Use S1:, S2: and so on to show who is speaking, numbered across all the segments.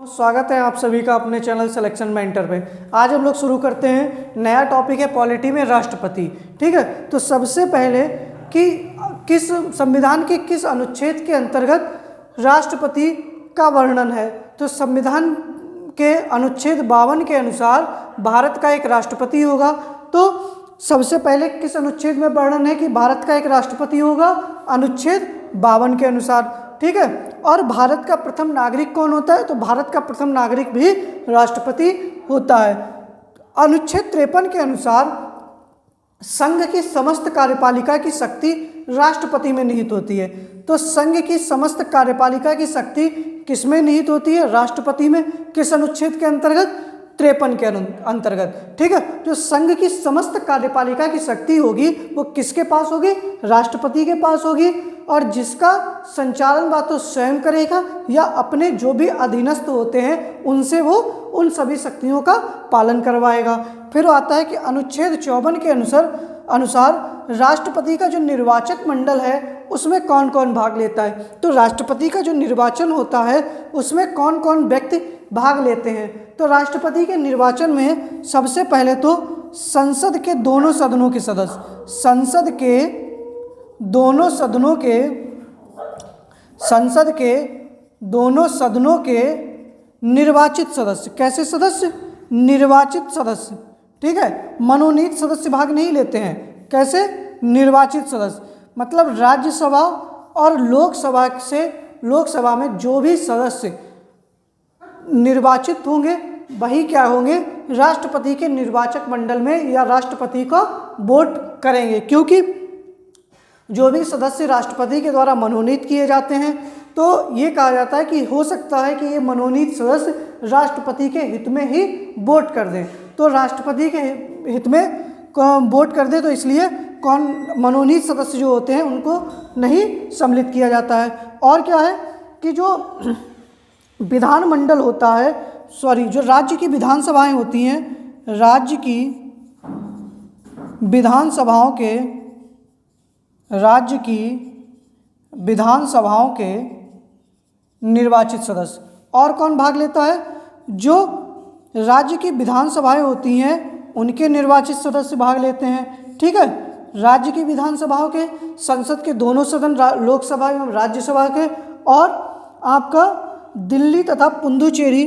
S1: स्वागत है आप सभी का अपने चैनल सिलेक्शन मेंटर पे। आज हम लोग शुरू करते हैं, नया टॉपिक है पॉलिटी में राष्ट्रपति। ठीक है, तो सबसे पहले कि किस संविधान के किस अनुच्छेद के अंतर्गत राष्ट्रपति का वर्णन है। तो संविधान के अनुच्छेद 52 के अनुसार भारत का एक राष्ट्रपति होगा। तो सबसे पहले किस अनुच्छेद में वर्णन है कि भारत का एक राष्ट्रपति होगा? अनुच्छेद 52 के अनुसार। ठीक है, और भारत का प्रथम नागरिक कौन होता है? तो भारत का प्रथम नागरिक भी राष्ट्रपति होता है। अनुच्छेद 53 के अनुसार संघ की समस्त कार्यपालिका की शक्ति राष्ट्रपति में निहित होती है। तो संघ की समस्त कार्यपालिका की शक्ति किसमें निहित होती है? राष्ट्रपति में। किस अनुच्छेद के अंतर्गत? 53 के अंतर्गत। ठीक है, जो संघ की समस्त कार्यपालिका की शक्ति होगी वो किसके पास होगी? राष्ट्रपति के पास होगी, और जिसका संचालन वा तो स्वयं करेगा या अपने जो भी अधीनस्थ होते हैं उनसे वो उन सभी शक्तियों का पालन करवाएगा। फिर आता है कि अनुच्छेद 54 के अनुसार राष्ट्रपति का जो निर्वाचक मंडल है उसमें कौन कौन भाग लेता है। तो राष्ट्रपति का जो निर्वाचन होता है उसमें कौन कौन व्यक्ति भाग लेते हैं। तो राष्ट्रपति के निर्वाचन में सबसे पहले तो संसद के दोनों सदनों के सदस्य, संसद के दोनों सदनों के निर्वाचित सदस्य। कैसे सदस्य? निर्वाचित सदस्य। ठीक है, मनोनीत सदस्य भाग नहीं लेते हैं। कैसे? निर्वाचित सदस्य। मतलब राज्यसभा और लोकसभा में जो भी सदस्य निर्वाचित होंगे वही क्या होंगे? राष्ट्रपति के निर्वाचक मंडल में या राष्ट्रपति को वोट करेंगे। क्योंकि जो भी सदस्य राष्ट्रपति के द्वारा मनोनीत किए जाते हैं तो ये कहा जाता है कि हो सकता है कि ये मनोनीत सदस्य राष्ट्रपति के हित में ही वोट कर दें। तो राष्ट्रपति के हित में वोट कर दे, तो इसलिए मनोनीत सदस्य जो होते हैं उनको नहीं सम्मिलित किया जाता है। और क्या है कि जो विधानमंडल होता है, जो राज्य की विधानसभाएं होती हैं, राज्य की विधानसभाओं के निर्वाचित सदस्य। और कौन भाग लेता है? जो राज्य की विधानसभाएं होती हैं उनके निर्वाचित सदस्य भाग लेते हैं। ठीक है, राज्य की विधानसभाओं के, संसद के दोनों सदन, लोकसभा एवं राज्यसभा के, और आपका दिल्ली तथा पुदुचेरी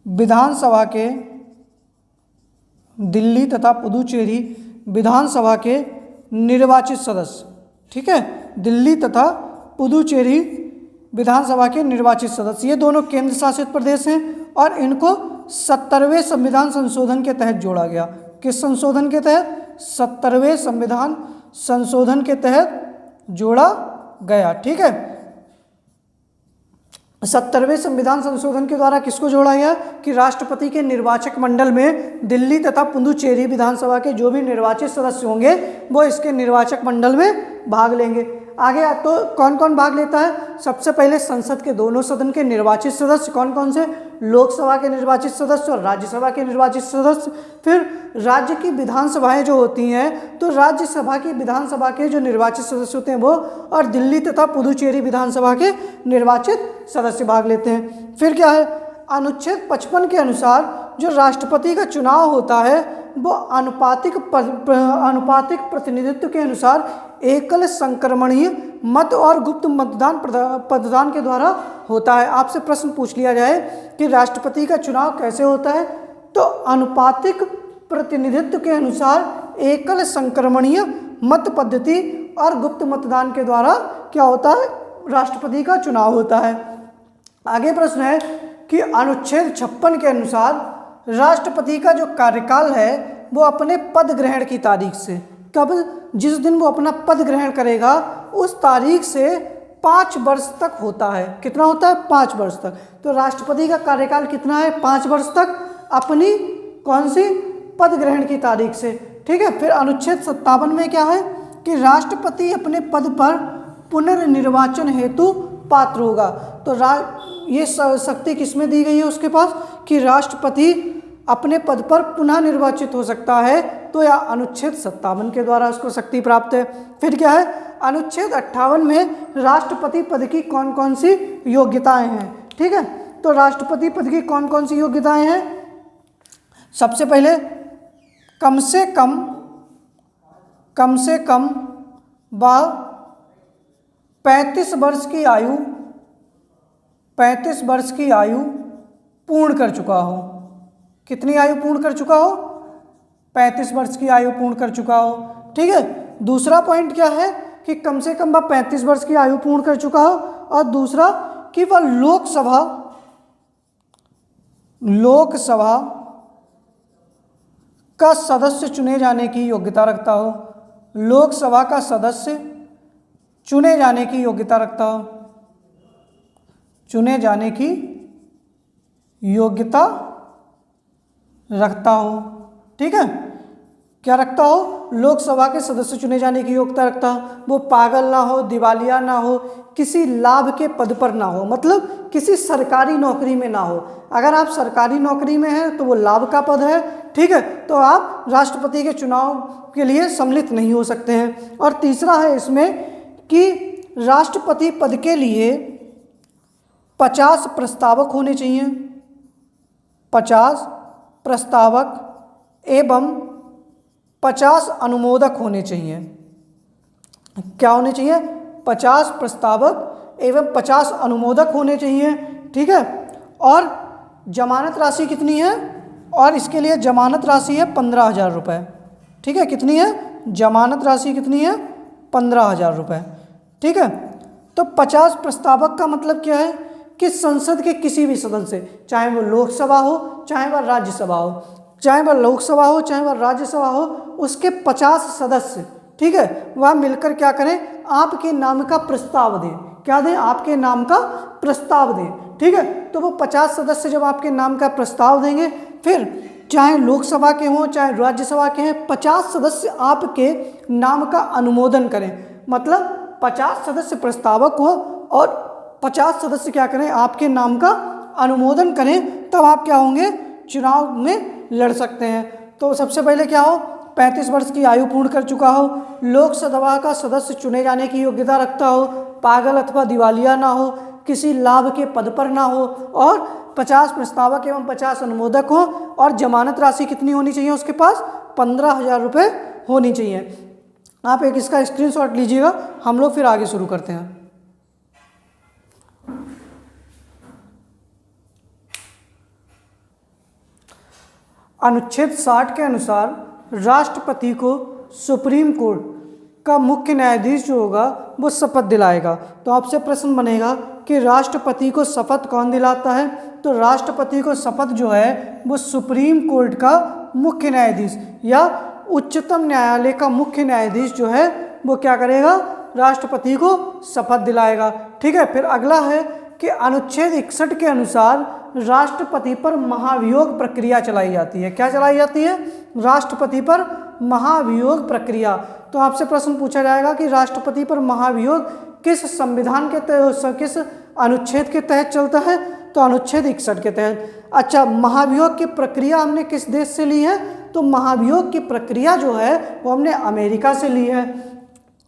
S1: विधानसभा के निर्वाचित सदस्य। ठीक है, दिल्ली तथा पुदुचेरी विधानसभा के निर्वाचित सदस्य, ये दोनों केंद्र शासित प्रदेश हैं और इनको 70वें संविधान संशोधन के तहत जोड़ा गया। किस संशोधन के तहत? 70वें संविधान संशोधन के तहत जोड़ा गया। ठीक है, 70वें संविधान संशोधन के द्वारा किसको जोड़ा गया कि राष्ट्रपति के निर्वाचक मंडल में दिल्ली तथा पुदुचेरी विधानसभा के जो भी निर्वाचित सदस्य होंगे वो इसके निर्वाचक मंडल में भाग लेंगे। आगे तो कौन कौन भाग लेता है? सबसे पहले संसद के दोनों सदन के निर्वाचित सदस्य। कौन कौन से? लोकसभा के निर्वाचित सदस्य और राज्यसभा के निर्वाचित सदस्य। फिर राज्य की विधानसभाएं जो होती हैं तो राज्यसभा की विधानसभा के जो निर्वाचित सदस्य होते हैं वो, और दिल्ली तथा पुदुचेरी विधानसभा के निर्वाचित सदस्य भाग लेते हैं। फिर क्या है? अनुच्छेद 55 के अनुसार जो राष्ट्रपति का चुनाव होता है वो अनुपातिक प्रतिनिधित्व के अनुसार एकल संक्रमणीय मत और गुप्त मतदान के द्वारा होता है। आपसे प्रश्न पूछ लिया जाए कि राष्ट्रपति का चुनाव कैसे होता है, तो अनुपातिक प्रतिनिधित्व के अनुसार एकल संक्रमणीय मत पद्धति और गुप्त मतदान के द्वारा क्या होता है? राष्ट्रपति का चुनाव होता है। आगे प्रश्न है कि अनुच्छेद 56 के अनुसार राष्ट्रपति का जो कार्यकाल है वो अपने पद ग्रहण की तारीख से, कब? जिस दिन वो अपना पद ग्रहण करेगा उस तारीख से 5 वर्ष तक होता है। कितना होता है? 5 वर्ष तक। तो राष्ट्रपति का कार्यकाल कितना है? 5 वर्ष तक, अपनी कौन सी? पद ग्रहण की तारीख से। ठीक है, फिर अनुच्छेद 57 में क्या है कि राष्ट्रपति अपने पद पर पुनर्निर्वाचन हेतु पात्र होगा। तो ये शक्ति किसमें दी गई है उसके पास कि राष्ट्रपति अपने पद पर पुनः निर्वाचित हो सकता है। तो या अनुच्छेद 57 के द्वारा उसको शक्ति प्राप्त है। फिर क्या है, अनुच्छेद 58 में राष्ट्रपति पद की कौन कौन सी योग्यताएं हैं। ठीक है, तो राष्ट्रपति पद की कौन कौन सी योग्यताएं हैं। सबसे पहले कम से कम वह 35 वर्ष की आयु पूर्ण कर चुका हो। कितनी आयु पूर्ण कर चुका हो, 35 वर्ष की आयु पूर्ण कर चुका हो। ठीक है, दूसरा पॉइंट क्या है कि कम से कम वह 35 वर्ष की आयु पूर्ण कर चुका हो, और दूसरा कि वह लोकसभा का सदस्य चुने जाने की योग्यता रखता हो। लोकसभा का सदस्य चुने जाने की योग्यता रखता हो, चुने जाने की योग्यता रखता हो। ठीक है, क्या रखता हो, लोकसभा के सदस्य चुने जाने की योग्यता रखता हो। वो पागल ना हो, दिवालिया ना हो, किसी लाभ के पद पर ना हो, मतलब किसी सरकारी नौकरी में ना हो। अगर आप सरकारी नौकरी में हैं तो वो लाभ का पद है। ठीक है, तो आप राष्ट्रपति के चुनाव के लिए सम्मिलित नहीं हो सकते हैं। और तीसरा है इसमें कि राष्ट्रपति पद के लिए 50 प्रस्तावक होने चाहिए, 50 प्रस्तावक एवं 50 अनुमोदक होने चाहिए। क्या होने चाहिए, 50 प्रस्तावक एवं 50 अनुमोदक होने चाहिए। ठीक है, और जमानत राशि कितनी है, और इसके लिए जमानत राशि है 15,000 रुपये। ठीक है, कितनी है, जमानत राशि कितनी है, 15,000 रुपये। ठीक है, तो 50 प्रस्तावक का मतलब क्या है कि संसद के किसी भी सदन से, चाहे वो लोकसभा हो चाहे वह राज्यसभा हो, चाहे वह लोकसभा हो चाहे वह राज्यसभा हो, उसके 50 सदस्य, ठीक है, वह मिलकर क्या करें, आपके नाम का प्रस्ताव दें। क्या दें, आपके नाम का प्रस्ताव दें। ठीक है, तो वो 50 सदस्य जब आपके नाम का प्रस्ताव देंगे, फिर चाहे लोकसभा के हों चाहे राज्यसभा के हैं, 50 सदस्य आपके नाम का अनुमोदन करें। मतलब 50 सदस्य प्रस्तावक हो और 50 सदस्य क्या करें, आपके नाम का अनुमोदन करें, तब आप क्या होंगे, चुनाव में लड़ सकते हैं। तो सबसे पहले क्या हो, 35 वर्ष की आयु पूर्ण कर चुका हो, लोकसभा का सदस्य चुने जाने की योग्यता रखता हो, पागल अथवा दिवालिया ना हो, किसी लाभ के पद पर ना हो, और 50 प्रस्तावक एवं 50 अनुमोदक हो, और जमानत राशि कितनी होनी चाहिए उसके पास, 15,000 रुपये होनी चाहिए। आप एक इसका स्क्रीनशॉट लीजिएगा, हम लोग फिर आगे शुरू करते हैं। अनुच्छेद 60 के अनुसार राष्ट्रपति को सुप्रीम कोर्ट का मुख्य न्यायाधीश जो होगा वो शपथ दिलाएगा। तो आपसे प्रश्न बनेगा कि राष्ट्रपति को शपथ कौन दिलाता है। तो राष्ट्रपति को शपथ जो है वो सुप्रीम कोर्ट का मुख्य न्यायाधीश या उच्चतम न्यायालय का मुख्य न्यायाधीश जो है वो क्या करेगा, राष्ट्रपति को शपथ दिलाएगा। ठीक है, फिर अगला है कि अनुच्छेद 61 के अनुसार राष्ट्रपति पर महाभियोग प्रक्रिया चलाई जाती है। क्या चलाई जाती है, राष्ट्रपति पर महाभियोग प्रक्रिया। तो आपसे प्रश्न पूछा जाएगा कि राष्ट्रपति पर महाभियोग किस संविधान के तहत, किस अनुच्छेद के तहत चलता है। तो अनुच्छेद 61 के तहत। अच्छा, महाभियोग की प्रक्रिया हमने किस देश से ली है, तो महाभियोग की प्रक्रिया जो है वो हमने अमेरिका से ली है।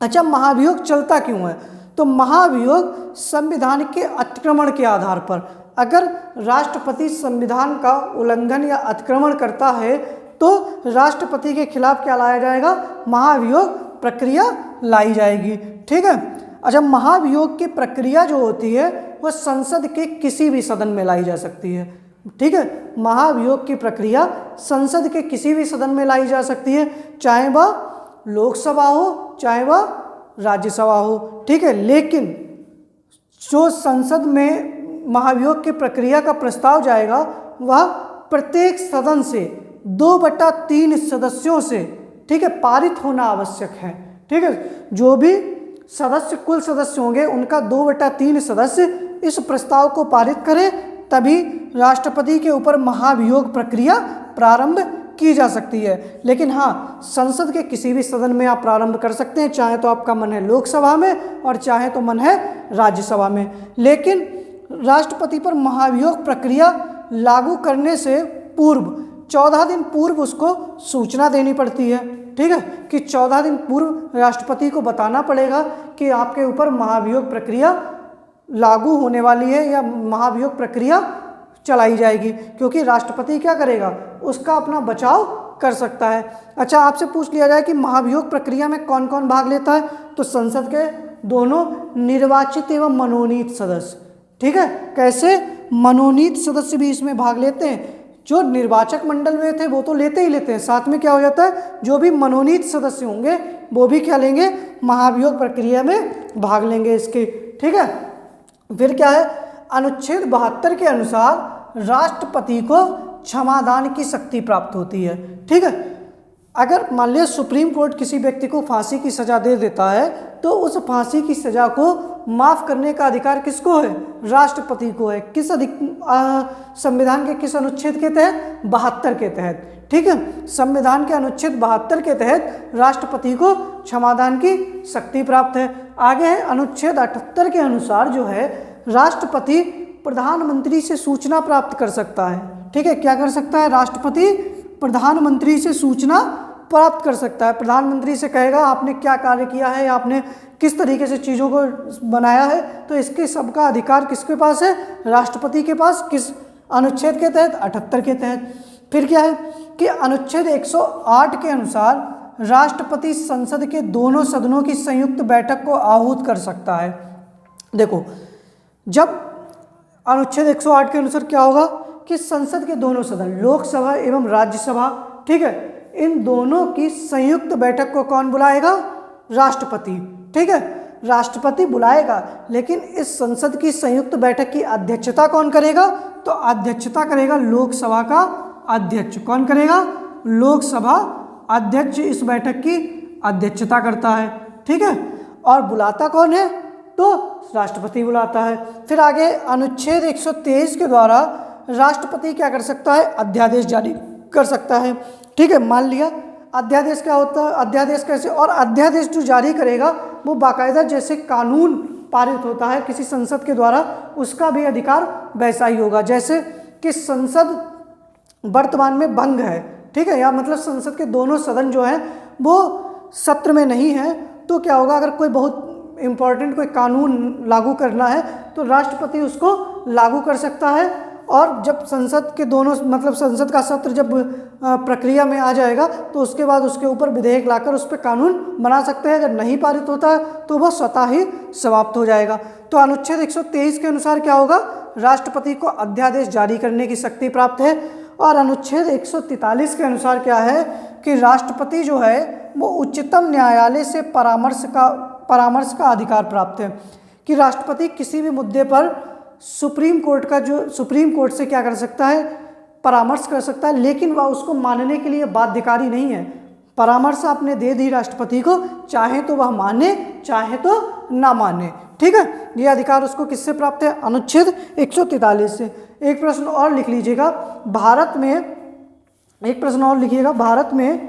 S1: अच्छा, महाभियोग चलता क्यों है, तो महाभियोग संविधान के अतिक्रमण के आधार पर, अगर राष्ट्रपति संविधान का उल्लंघन या अतिक्रमण करता है तो राष्ट्रपति के खिलाफ क्या लाया जाएगा, महाभियोग प्रक्रिया लाई जाएगी। ठीक है, अच्छा, महाभियोग की प्रक्रिया जो होती है वह संसद के किसी भी सदन में लाई जा सकती है। ठीक है, महाभियोग की प्रक्रिया संसद के किसी भी सदन में लाई जा सकती है, चाहे वह लोकसभा हो चाहे वह राज्यसभा हो। ठीक है, लेकिन जो संसद में महाभियोग की प्रक्रिया का प्रस्ताव जाएगा वह प्रत्येक सदन से 2/3 सदस्यों से, ठीक है, पारित होना आवश्यक है। ठीक है, जो भी सदस्य, कुल सदस्य होंगे उनका 2/3 सदस्य इस प्रस्ताव को पारित करें, तभी राष्ट्रपति के ऊपर महाभियोग प्रक्रिया प्रारंभ की जा सकती है। लेकिन हाँ, संसद के किसी भी सदन में आप प्रारंभ कर सकते हैं, चाहे तो आपका मन है लोकसभा में और चाहे तो मन है राज्यसभा में। लेकिन राष्ट्रपति पर महाभियोग प्रक्रिया लागू करने से पूर्व 14 दिन पूर्व उसको सूचना देनी पड़ती है, ठीक है, कि 14 दिन पूर्व राष्ट्रपति को बताना पड़ेगा कि आपके ऊपर महाभियोग प्रक्रिया लागू होने वाली है या महाभियोग प्रक्रिया चलाई जाएगी, क्योंकि राष्ट्रपति क्या करेगा, उसका अपना बचाव कर सकता है। अच्छा, आपसे पूछ लिया जाए कि महाभियोग प्रक्रिया में कौन कौन भाग लेता है, तो संसद के दोनों निर्वाचित एवं मनोनीत सदस्य, ठीक है। कैसे? मनोनीत सदस्य भी इसमें भाग लेते हैं। जो निर्वाचक मंडल में थे वो तो लेते ही लेते हैं, साथ में क्या हो जाता है, जो भी मनोनीत सदस्य होंगे वो भी क्या लेंगे, महाभियोग प्रक्रिया में भाग लेंगे इसके, ठीक है। फिर क्या है, अनुच्छेद 72 के अनुसार राष्ट्रपति को क्षमादान की शक्ति प्राप्त होती है, ठीक है। अगर मान लिया सुप्रीम कोर्ट किसी व्यक्ति को फांसी की सजा दे देता है तो उस फांसी की सजा को माफ़ करने का अधिकार किसको है, राष्ट्रपति को है। किस संविधान के किस अनुच्छेद के तहत, 72 के तहत, ठीक है। संविधान के अनुच्छेद 72 के तहत राष्ट्रपति को क्षमादान की शक्ति प्राप्त है। आगे है अनुच्छेद 78 के अनुसार जो है राष्ट्रपति प्रधानमंत्री से सूचना प्राप्त कर सकता है, ठीक है। क्या कर सकता है, राष्ट्रपति प्रधानमंत्री से सूचना प्राप्त कर सकता है। प्रधानमंत्री से कहेगा आपने क्या कार्य किया है, आपने किस तरीके से चीज़ों को बनाया है, तो इसके सबका अधिकार किसके पास है, राष्ट्रपति के पास। किस अनुच्छेद के तहत, 78 के तहत। फिर क्या है कि अनुच्छेद 108 के अनुसार राष्ट्रपति संसद के दोनों सदनों की संयुक्त बैठक को आहूत कर सकता है। देखो, जब अनुच्छेद 108 के अनुसार क्या होगा कि संसद के दोनों सदन, लोकसभा एवं राज्यसभा, ठीक है, इन दोनों की संयुक्त बैठक को कौन बुलाएगा, राष्ट्रपति, ठीक है, राष्ट्रपति बुलाएगा। लेकिन इस संसद की संयुक्त बैठक की अध्यक्षता कौन करेगा, तो अध्यक्षता करेगा लोकसभा का अध्यक्ष। कौन करेगा, लोकसभा अध्यक्ष इस बैठक की अध्यक्षता करता है, ठीक है। और बुलाता कौन है, तो राष्ट्रपति बुलाता है। फिर आगे अनुच्छेद 123 के द्वारा राष्ट्रपति क्या कर सकता है, अध्यादेश जारी कर सकता है, ठीक है। मान लिया अध्यादेश क्या होता है, अध्यादेश कैसे, और अध्यादेश जो जारी करेगा वो बाकायदा जैसे कानून पारित होता है किसी संसद के द्वारा, उसका भी अधिकार वैसा ही होगा। जैसे कि संसद वर्तमान में भंग है, ठीक है, या मतलब संसद के दोनों सदन जो हैं वो सत्र में नहीं है, तो क्या होगा, अगर कोई बहुत इम्पोर्टेंट कोई कानून लागू करना है तो राष्ट्रपति उसको लागू कर सकता है। और जब संसद के दोनों मतलब संसद का सत्र जब प्रक्रिया में आ जाएगा तो उसके बाद उसके ऊपर विधेयक लाकर उस पर कानून बना सकते हैं। अगर नहीं पारित होता है तो वह स्वतः ही समाप्त हो जाएगा। तो अनुच्छेद 123 के अनुसार क्या होगा, राष्ट्रपति को अध्यादेश जारी करने की शक्ति प्राप्त है। और अनुच्छेद 143 के अनुसार क्या है कि राष्ट्रपति जो है वो उच्चतम न्यायालय से परामर्श का अधिकार प्राप्त है, कि राष्ट्रपति किसी भी मुद्दे पर सुप्रीम कोर्ट से क्या कर सकता है, परामर्श कर सकता है, लेकिन वह उसको मानने के लिए बाध्यकारी नहीं है। परामर्श आपने दे दी राष्ट्रपति को, चाहे तो वह माने चाहे तो ना माने, ठीक है। ये अधिकार उसको किससे प्राप्त है, अनुच्छेद 143 से। एक प्रश्न और लिख लीजिएगा, भारत में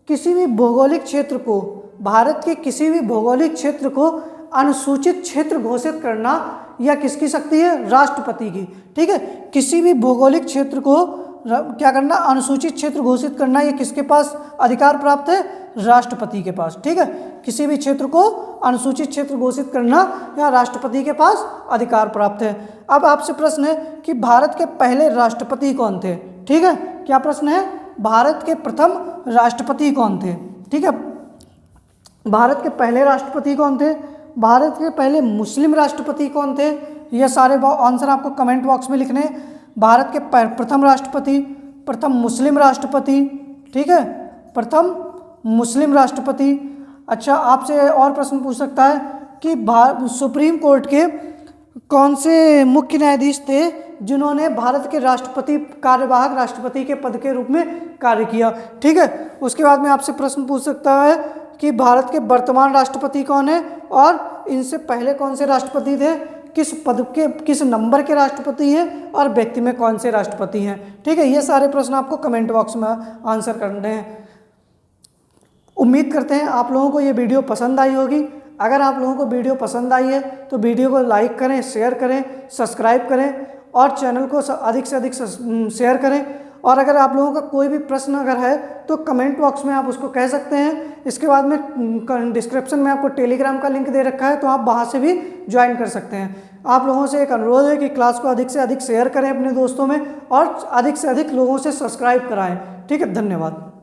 S1: किसी भी भौगोलिक क्षेत्र को, भारत के किसी भी भौगोलिक क्षेत्र को अनुसूचित क्षेत्र घोषित करना यह किसकी शक्ति है, राष्ट्रपति की, ठीक है। किसी भी भौगोलिक क्षेत्र को क्या करना, अनुसूचित क्षेत्र घोषित करना, ये किसके पास अधिकार प्राप्त है, राष्ट्रपति के पास, ठीक है। किसी भी क्षेत्र को अनुसूचित क्षेत्र घोषित करना या राष्ट्रपति के पास अधिकार प्राप्त है। अब आपसे प्रश्न है कि भारत के पहले राष्ट्रपति कौन थे, ठीक है। क्या प्रश्न है, भारत के प्रथम राष्ट्रपति कौन थे, ठीक है। भारत के पहले राष्ट्रपति कौन थे, भारत के पहले मुस्लिम राष्ट्रपति कौन थे, ये सारे आंसर आपको कमेंट बॉक्स में लिखने हैं। भारत के प्रथम राष्ट्रपति, प्रथम मुस्लिम राष्ट्रपति, ठीक है, प्रथम मुस्लिम राष्ट्रपति। अच्छा, आपसे और प्रश्न पूछ सकता है कि सुप्रीम कोर्ट के कौन से मुख्य न्यायाधीश थे जिन्होंने भारत के कार्यवाहक राष्ट्रपति के पद के रूप में कार्य किया, ठीक है। उसके बाद में आपसे प्रश्न पूछ सकता है कि भारत के वर्तमान राष्ट्रपति कौन है और इनसे पहले कौन से राष्ट्रपति थे, किस पद के किस नंबर के राष्ट्रपति हैं और व्यक्ति में कौन से राष्ट्रपति हैं, ठीक है। ये सारे प्रश्न आपको कमेंट बॉक्स में आंसर करने हैं। उम्मीद करते हैं आप लोगों को ये वीडियो पसंद आई होगी। अगर आप लोगों को वीडियो पसंद आई है तो वीडियो को लाइक करें, शेयर करें, सब्सक्राइब करें और चैनल को अधिक से अधिक शेयर करें। और अगर आप लोगों का कोई भी प्रश्न अगर है तो कमेंट बॉक्स में आप उसको कह सकते हैं। इसके बाद में डिस्क्रिप्शन में आपको टेलीग्राम का लिंक दे रखा है, तो आप वहाँ से भी ज्वाइन कर सकते हैं। आप लोगों से एक अनुरोध है कि क्लास को अधिक से अधिक शेयर करें अपने दोस्तों में और अधिक से अधिक लोगों से सब्सक्राइब कराएं। ठीक है, धन्यवाद।